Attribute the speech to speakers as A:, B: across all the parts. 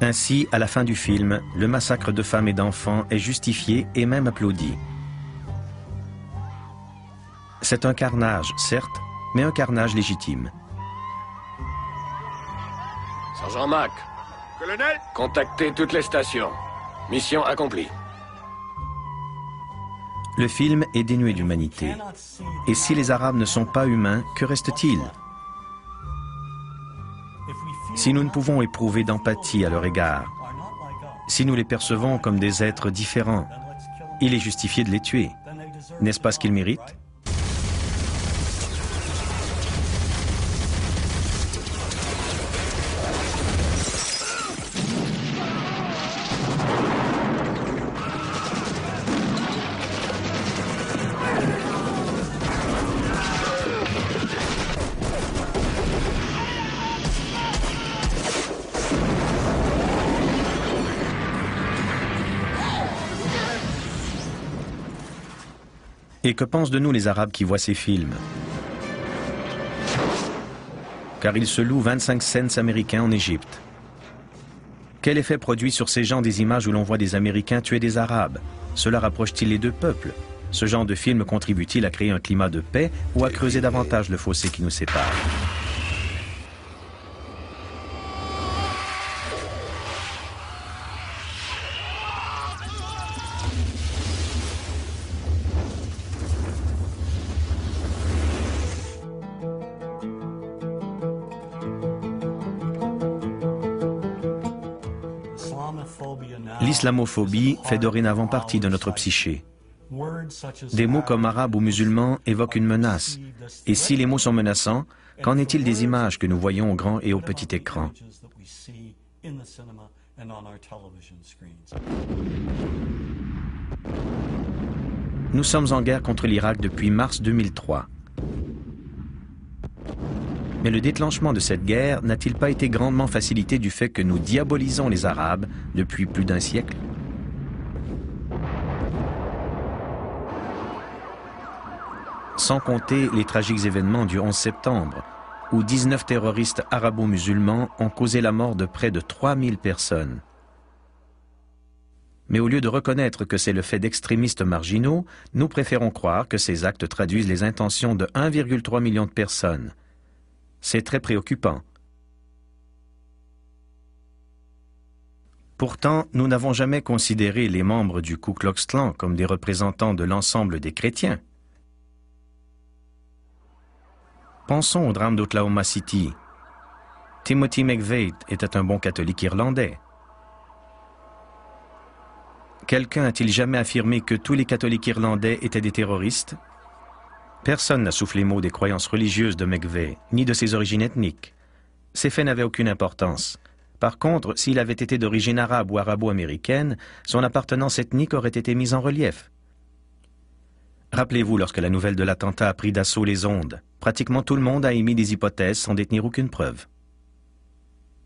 A: Ainsi, à la fin du film, le massacre de femmes et d'enfants est justifié et même applaudi. C'est un carnage, certes, mais un carnage légitime.
B: Sergent Mack.
C: Colonel.
B: Contactez toutes les stations. Mission accomplie.
A: Le film est dénué d'humanité. Et si les Arabes ne sont pas humains, que reste-t-il? Si nous ne pouvons éprouver d'empathie à leur égard, si nous les percevons comme des êtres différents, il est justifié de les tuer. N'est-ce pas ce qu'ils méritent? Et que pensent de nous les Arabes qui voient ces films? Car ils se louent 25 cents américains en Égypte. Quel effet produit sur ces gens des images où l'on voit des Américains tuer des Arabes? Cela rapproche-t-il les deux peuples? Ce genre de film contribue-t-il à créer un climat de paix ou à creuser davantage le fossé qui nous sépare? L'islamophobie fait dorénavant partie de notre psyché. Des mots comme arabe ou musulman évoquent une menace. Et si les mots sont menaçants, qu'en est-il des images que nous voyons au grand et au petit écran? Nous sommes en guerre contre l'Irak depuis mars 2003. Mais le déclenchement de cette guerre n'a-t-il pas été grandement facilité du fait que nous diabolisons les Arabes depuis plus d'un siècle? Sans compter les tragiques événements du 11 septembre, où 19 terroristes arabo-musulmans ont causé la mort de près de 3000 personnes. Mais au lieu de reconnaître que c'est le fait d'extrémistes marginaux, nous préférons croire que ces actes traduisent les intentions de 1,3 million de personnes. C'est très préoccupant. Pourtant, nous n'avons jamais considéré les membres du Ku Klux Klan comme des représentants de l'ensemble des chrétiens. Pensons au drame d'Oklahoma City. Timothy McVeigh était un bon catholique irlandais. Quelqu'un a-t-il jamais affirmé que tous les catholiques irlandais étaient des terroristes? Personne n'a soufflé mot des croyances religieuses de McVeigh, ni de ses origines ethniques. Ces faits n'avaient aucune importance. Par contre, s'il avait été d'origine arabe ou arabo-américaine, son appartenance ethnique aurait été mise en relief. Rappelez-vous lorsque la nouvelle de l'attentat a pris d'assaut les ondes. Pratiquement tout le monde a émis des hypothèses sans détenir aucune preuve.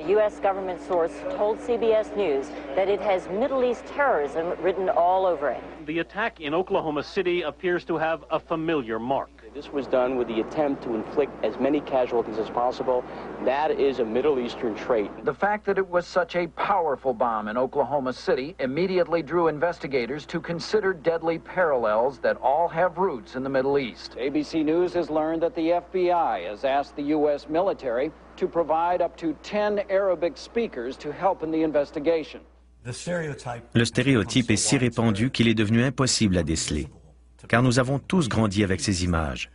D: A U.S. government source told CBS News that it has Middle East terrorism written all over it.
E: The attack in Oklahoma City appears to have a familiar mark.
F: This was done with the attempt to inflict as many casualties as possible. That is a Middle Eastern trait.
G: The fact that it was such a powerful bomb in Oklahoma City immediately drew investigators to consider deadly parallels that all have roots in the Middle East.
F: ABC News has learned that the FBI has asked the U.S. military to provide up to 10 Arabic speakers to help in the investigation.
A: Le stéréotype est si répandu qu'il est devenu impossible à déceler, car nous avons tous grandi avec ces images.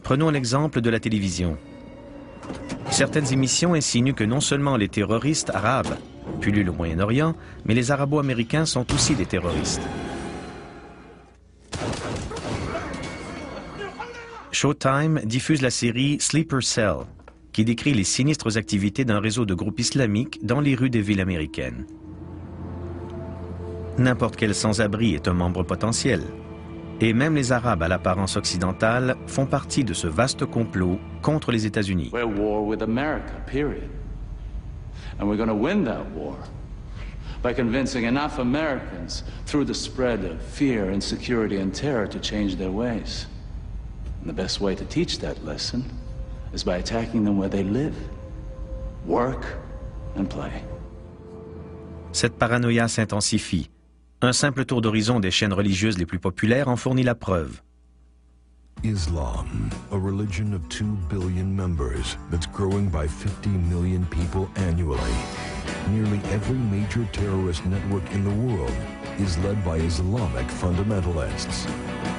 A: Prenons l'exemple de la télévision. Certaines émissions insinuent que non seulement les terroristes arabes pullulent au Moyen-Orient, mais les arabo-américains sont aussi des terroristes. Showtime diffuse la série Sleeper Cell, qui décrit les sinistres activités d'un réseau de groupes islamiques dans les rues des villes américaines. N'importe quel sans-abri est un membre potentiel. Et même les Arabes à l'apparence occidentale font partie de ce vaste complot contre les États-Unis.
H: We're at war with America, period. And we're going to win that war by convincing enough Americans through the spread of fear, insecurity, and terror to change their ways. And the best way to teach that lesson is by attacking them where they live, work, and play.
A: Cette paranoïa s'intensifie. Un simple tour d'horizon des chaînes religieuses les plus populaires en fournit la preuve.
C: Islam, a religion of 2 billion members that's growing by 50 million people annually. Nearly every major terrorist network in the world is led by Islamic fundamentalists.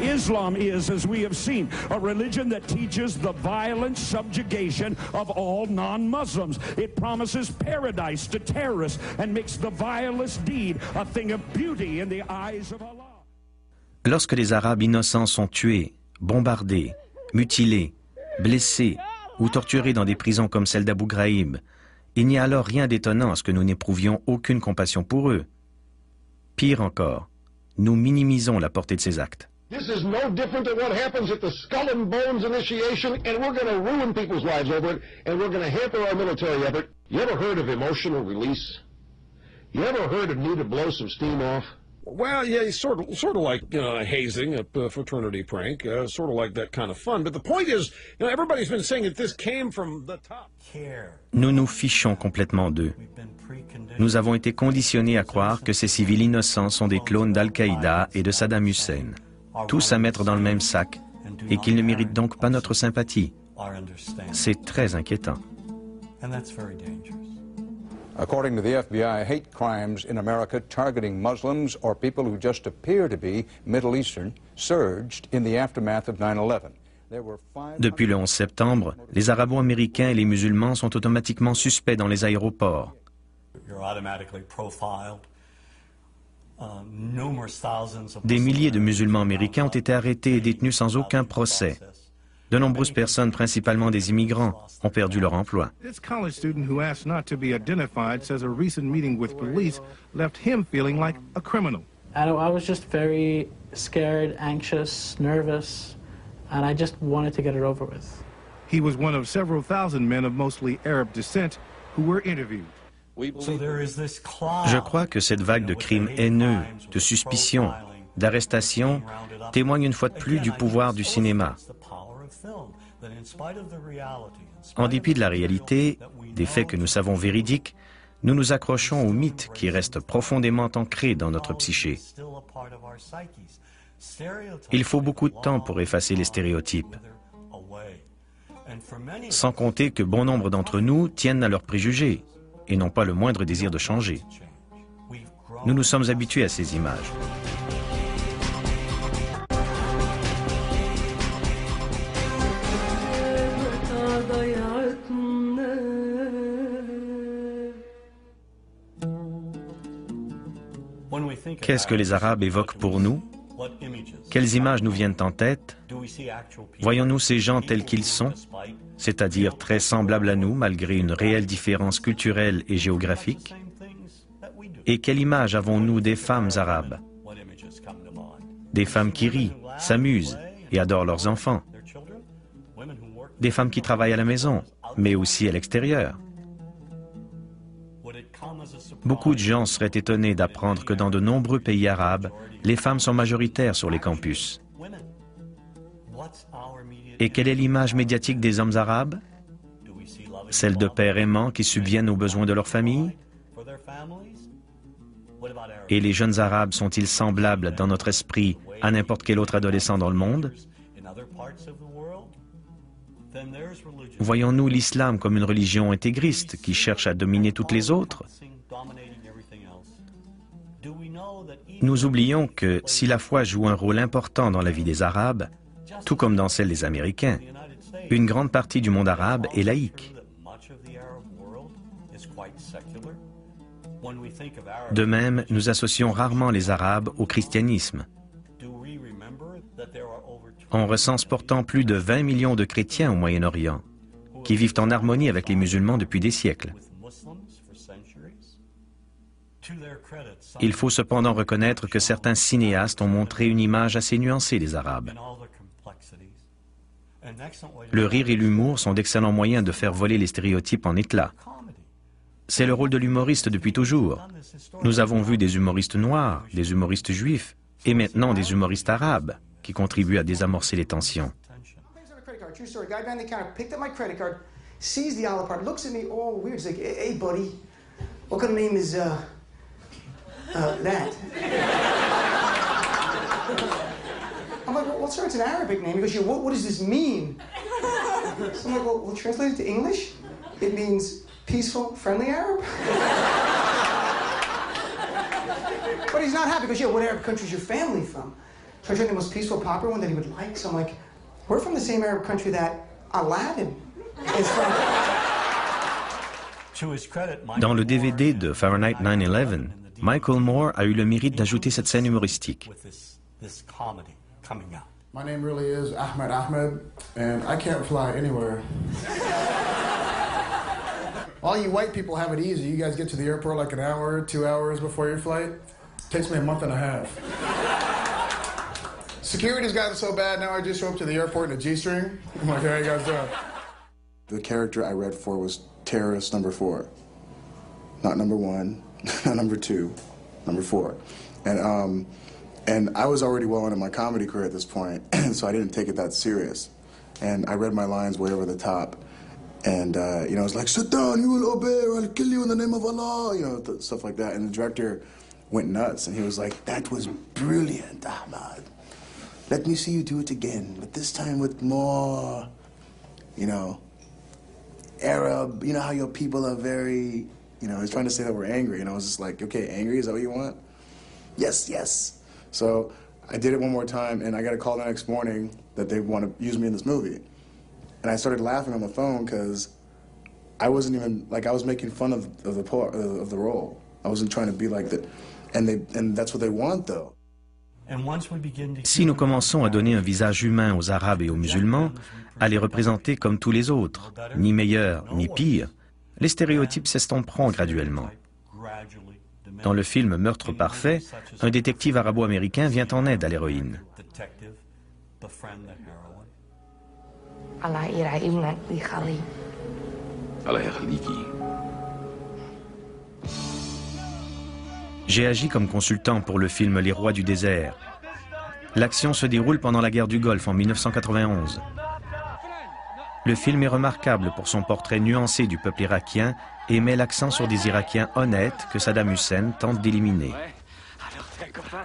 I: Islam is, as we have seen, a religion that teaches the violent subjugation of all non-Muslims. It promises paradise to terrorists and makes the vilest deed a thing of beauty in the eyes of Allah.
A: Lorsque les Arabes innocents sont tués, bombardés, mutilés, blessés ou torturés dans des prisons comme celle d'Abu Ghraib, il n'y a alors rien d'étonnant à ce que nous n'éprouvions aucune compassion pour eux. Pire encore, nous minimisons la portée de ces actes.
J: This is no different than what happens at the Skull and Bones initiation, and we're going to ruin people's lives over it, and we're going to hamper our military effort. You ever heard of emotional release? You ever heard of need to blow some steam off?
K: Well, yeah, sort of like hazing, a fraternity prank, sort of like that kind of fun. But the point is, everybody's been saying that this came from the top.
A: Nous nous fichons complètement d'eux. Nous avons été conditionnés à croire que ces civils innocents sont des clones d'Al-Qaïda et de Saddam Hussein, tous à mettre dans le même sac, et qu'ils ne méritent donc pas notre sympathie. C'est très inquiétant.
L: According to the FBI, hate crimes in America targeting Muslims or people who just appear to be Middle Eastern surged in the aftermath of 9/11.
A: Depuis le 11 septembre, les Arabo-Américains et les musulmans sont automatiquement suspects dans les aéroports. Des milliers de musulmans américains ont été arrêtés et détenus sans aucun procès. De nombreuses personnes, principalement des immigrants, ont perdu leur emploi.
M: This college student who asked not to be identified says a recent meeting with police left him feeling like a criminal.
N: I was just very scared, anxious, nervous, and I just wanted to get it over with.
M: He was one of several thousand men of mostly Arab descent who were interviewed.
A: Je crois que cette vague de crimes haineux, de suspicions, d'arrestations témoigne une fois de plus du pouvoir du cinéma. En dépit de la réalité, des faits que nous savons véridiques, nous nous accrochons aux mythes qui restent profondément ancrés dans notre psyché. Il faut beaucoup de temps pour effacer les stéréotypes. Sans compter que bon nombre d'entre nous tiennent à leurs préjugés et n'ont pas le moindre désir de changer. Nous nous sommes habitués à ces images. Qu'est-ce que les Arabes évoquent pour nous? Quelles images nous viennent en tête? Voyons-nous ces gens tels qu'ils sont, c'est-à-dire très semblables à nous malgré une réelle différence culturelle et géographique? Et quelle image avons-nous des femmes arabes? Des femmes qui rient, s'amusent et adorent leurs enfants. Des femmes qui travaillent à la maison, mais aussi à l'extérieur. Beaucoup de gens seraient étonnés d'apprendre que dans de nombreux pays arabes, les femmes sont majoritaires sur les campus. Et quelle est l'image médiatique des hommes arabes? Celle de pères aimants qui subviennent aux besoins de leur famille? Et les jeunes arabes sont-ils semblables dans notre esprit à n'importe quel autre adolescent dans le monde? Voyons-nous l'islam comme une religion intégriste qui cherche à dominer toutes les autres? Nous oublions que si la foi joue un rôle important dans la vie des Arabes, tout comme dans celle des Américains, une grande partie du monde arabe est laïque. De même, nous associons rarement les Arabes au christianisme. On recense pourtant plus de 20 millions de chrétiens au Moyen-Orient, qui vivent en harmonie avec les musulmans depuis des siècles. Il faut cependant reconnaître que certains cinéastes ont montré une image assez nuancée des Arabes. Le rire et l'humour sont d'excellents moyens de faire voler les stéréotypes en éclats. C'est le rôle de l'humoriste depuis toujours. Nous avons vu des humoristes noirs, des humoristes juifs, et maintenant des humoristes arabes, qui contribuent à désamorcer les tensions.
O: True story. Guy behind the counter picked up my credit card, sees the a la carte, looks at me all weird. He's like, hey, buddy, what kind of name is, that? I'm like, well, sir, it's an Arabic name. He goes, yeah, what does this mean? So I'm like, well, translate it to English. It means peaceful, friendly Arab. But he's not happy. He goes, yeah, what Arab country is your family from? So I tried the most peaceful, popular one that he would like. So I'm like, we're from the same Arab country that Aladdin is from.
A: Dans le DVD de Fahrenheit 9/11, Michael Moore a eu le mérite d'ajouter cette scène humoristique.
P: My name really is Ahmed, and I can't fly anywhere. All you white people have it easy. You guys get to the airport like an hour, 2 hours before your flight. Takes me a month and a half. Security's gotten so bad now I just show up to the airport in a G-string. I'm like, how you guys doing? The character I read for was terrorist number 4. Not number 1, not number 2, number 4. And I was already well into my comedy career at this point, so I didn't take it that serious. And I read my lines way over the top. And, you know, I was like, sit down, you will obey, or I'll kill you in the name of Allah, you know, stuff like that. And the director went nuts, and he was like, that was brilliant, Ahmad. Let me see you do it again, but this time with more, you know, Arab, you know how your people are very, you know, he's trying to say that we're angry, and I was just like, okay, angry, is that what you want? Yes, yes. So I did it one more time, and I got a call the next morning that they want to use me in this movie. And I started laughing on the phone because I wasn't even, like, I was making fun of the role. I wasn't trying to be like that. And that's what they want, though.
A: Si nous commençons à donner un visage humain aux Arabes et aux musulmans, à les représenter comme tous les autres, ni meilleurs ni pires, les stéréotypes s'estomperont graduellement. Dans le film Meurtre parfait, un détective arabo-américain vient en aide à l'héroïne. J'ai agi comme consultant pour le film Les Rois du désert. L'action se déroule pendant la guerre du Golfe en 1991. Le film est remarquable pour son portrait nuancé du peuple irakien et met l'accent sur des Irakiens honnêtes que Saddam Hussein tente d'éliminer.
Q: Alors t'es un copain?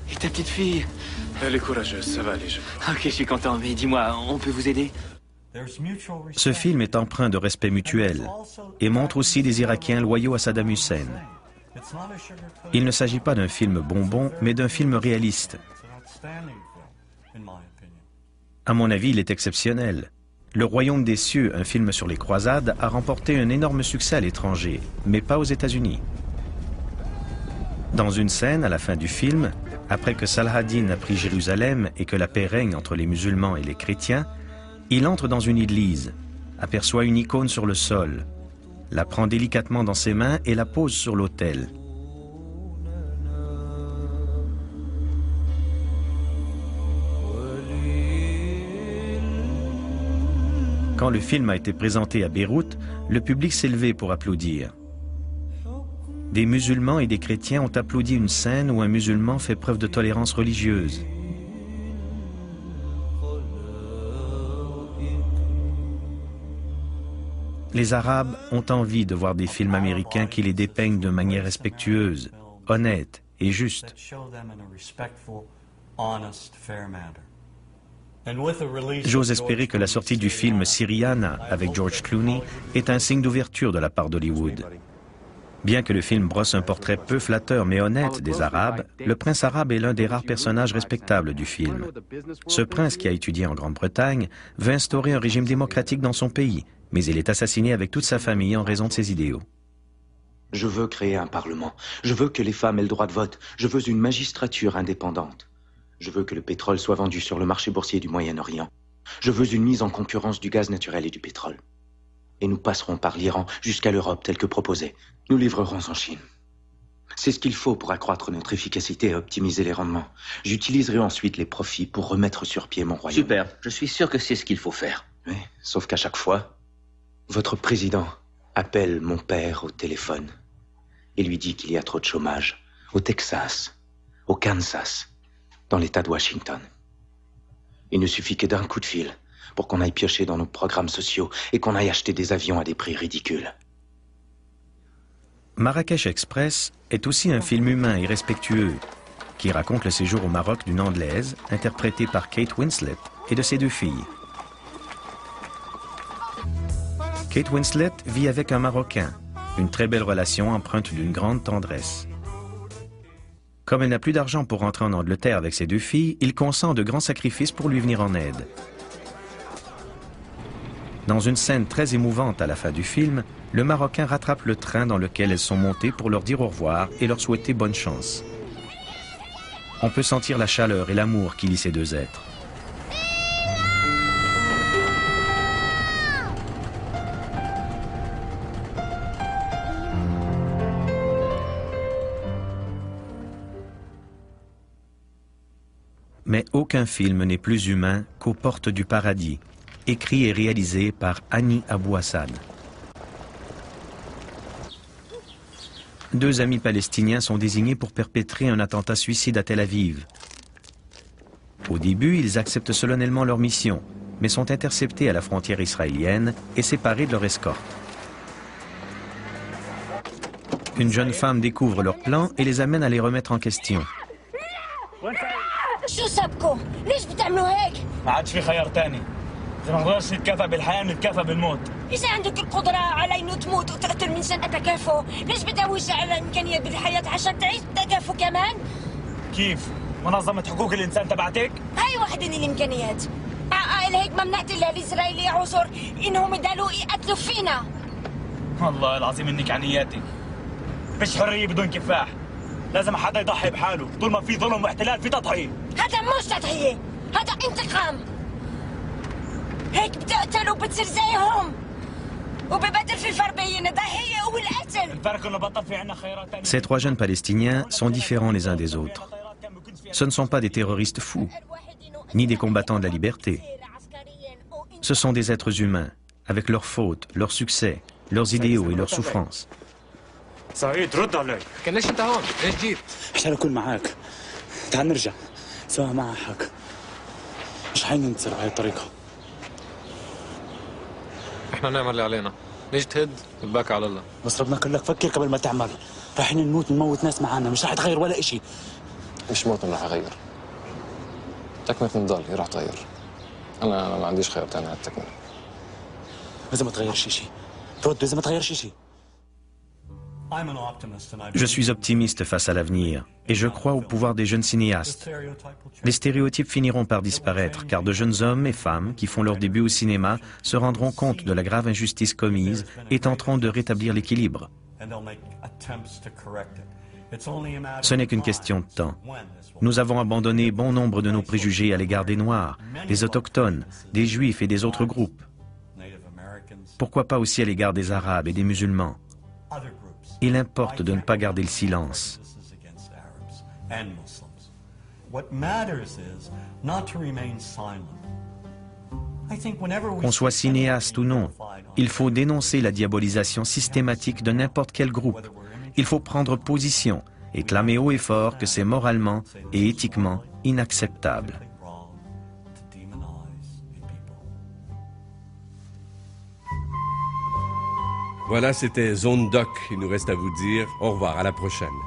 Q: Et ta petite fille?
B: Elle est courageuse, ça va aller, je crois.
Q: Ok, je suis content, mais dis-moi, on peut vous aider?
A: Ce film est empreint de respect mutuel et montre aussi des Irakiens loyaux à Saddam Hussein. Il ne s'agit pas d'un film bonbon, mais d'un film réaliste. À mon avis, il est exceptionnel. Le Royaume des cieux, un film sur les croisades, a remporté un énorme succès à l'étranger, mais pas aux États-Unis. Dans une scène, à la fin du film, après que Saladin a pris Jérusalem et que la paix règne entre les musulmans et les chrétiens, il entre dans une église, aperçoit une icône sur le sol, la prend délicatement dans ses mains et la pose sur l'autel. Quand le film a été présenté à Beyrouth, le public s'est levé pour applaudir. Des musulmans et des chrétiens ont applaudi une scène où un musulman fait preuve de tolérance religieuse. Les Arabes ont envie de voir des films américains qui les dépeignent de manière respectueuse, honnête et juste. J'ose espérer que la sortie du film Syriana avec George Clooney est un signe d'ouverture de la part d'Hollywood. Bien que le film brosse un portrait peu flatteur mais honnête des Arabes, le prince arabe est l'un des rares personnages respectables du film. Ce prince qui a étudié en Grande-Bretagne veut instaurer un régime démocratique dans son pays, mais il est assassiné avec toute sa famille en raison de ses idéaux.
R: Je veux créer un parlement. Je veux que les femmes aient le droit de vote. Je veux une magistrature indépendante. Je veux que le pétrole soit vendu sur le marché boursier du Moyen-Orient. Je veux une mise en concurrence du gaz naturel et du pétrole. Et nous passerons par l'Iran jusqu'à l'Europe tel que proposé. Nous livrerons en Chine. C'est ce qu'il faut pour accroître notre efficacité et optimiser les rendements. J'utiliserai ensuite les profits pour remettre sur pied mon royaume.
Q: Super, je suis sûr que c'est ce qu'il faut faire.
R: Oui, sauf qu'à chaque fois, votre président appelle mon père au téléphone et lui dit qu'il y a trop de chômage au Texas, au Kansas, dans l'État de Washington. Il ne suffit que d'un coup de fil pour qu'on aille piocher dans nos programmes sociaux et qu'on aille acheter des avions à des prix ridicules.
A: Marrakech Express est aussi un film humain et respectueux qui raconte le séjour au Maroc d'une Anglaise, interprétée par Kate Winslet, et de ses 2 filles. Kate Winslet vit avec un Marocain, une très belle relation empreinte d'une grande tendresse. Comme elle n'a plus d'argent pour rentrer en Angleterre avec ses 2 filles, il consent de grands sacrifices pour lui venir en aide. Dans une scène très émouvante à la fin du film, le Marocain rattrape le train dans lequel elles sont montées pour leur dire au revoir et leur souhaiter bonne chance. On peut sentir la chaleur et l'amour qui lient ces 2 êtres. Mais aucun film n'est plus humain qu'aux portes du paradis, écrit et réalisé par Hani Abou-Hassan. 2 amis palestiniens sont désignés pour perpétrer un attentat suicide à Tel Aviv. Au début, ils acceptent solennellement leur mission, mais sont interceptés à la frontière israélienne et séparés de leur escorte. Une jeune femme découvre leur plan et les amène à les remettre en question.
S: شو سبكم؟ ليش بتعملوا هيك؟
T: ما عادش في خيار تاني. إذا ما نقدرش نتكافئ بالحياة نتكافئ بالموت.
S: إذا عندك القدرة على إنه تموت وتقتل من شان التكافؤ، ليش بتدوش على إمكانية بالحياة عشان تعيش بالتكافؤ كمان؟
T: كيف؟ منظمة حقوق الإنسان تبعتك؟
S: هاي واحدة من الإمكانيات. عقائل هيك ما بنعطي الإسرائيلي عذر إنهم يضلوا يقتلوا فينا.
T: والله العظيم إنك عنياتك. مش حرية بدون كفاح. لازم حدا يضحي بحاله، طول ما في ظلم واحتلال في تضحية.
S: هذا مش تضحية، هذا انتقام. هيك بتقتل وبتصير زيهم. وببدل في الفرق بين الضحية والقتل.
T: الفرق إنه بطل في عنا خيارات تانية.
A: Ces 3 jeunes Palestiniens sont différents les uns des autres. Ce ne sont pas des terroristes fous, ni des combattants de la liberté. Ce sont des êtres humains, avec leurs fautes, leurs succès, leurs idéaux et leurs souffrances.
T: سعيد رد علي.
U: كان ليش انت هون؟ ليش جيت؟
T: عشان اكون معاك. تعال نرجع سوا مع حق. مش حننتصر بهي الطريقة.
U: احنا نعمل اللي علينا. ليش تهد؟ الباقي على الله.
T: بس ربنا قال لك فكر قبل ما تعمل. رايحين نموت ناس معانا، مش راح تغير ولا إشي.
U: مش موت راح اغير. تكملة النضال هي راح تغير. انا ما عنديش خيار تاني على التكملة.
T: إذا ما تغيرش إشي. رد إذا ما تغيرش إشي.
A: Je suis optimiste face à l'avenir et je crois au pouvoir des jeunes cinéastes. Les stéréotypes finiront par disparaître car de jeunes hommes et femmes qui font leur début au cinéma se rendront compte de la grave injustice commise et tenteront de rétablir l'équilibre. Ce n'est qu'une question de temps. Nous avons abandonné bon nombre de nos préjugés à l'égard des Noirs, des Autochtones, des Juifs et des autres groupes. Pourquoi pas aussi à l'égard des Arabes et des musulmans? Il importe de ne pas garder le silence. Qu'on soit cinéaste ou non, il faut dénoncer la diabolisation systématique de n'importe quel groupe. Il faut prendre position et clamer haut et fort que c'est moralement et éthiquement inacceptable.
V: Voilà, c'était Zone Doc. Il nous reste à vous dire au revoir, à la prochaine.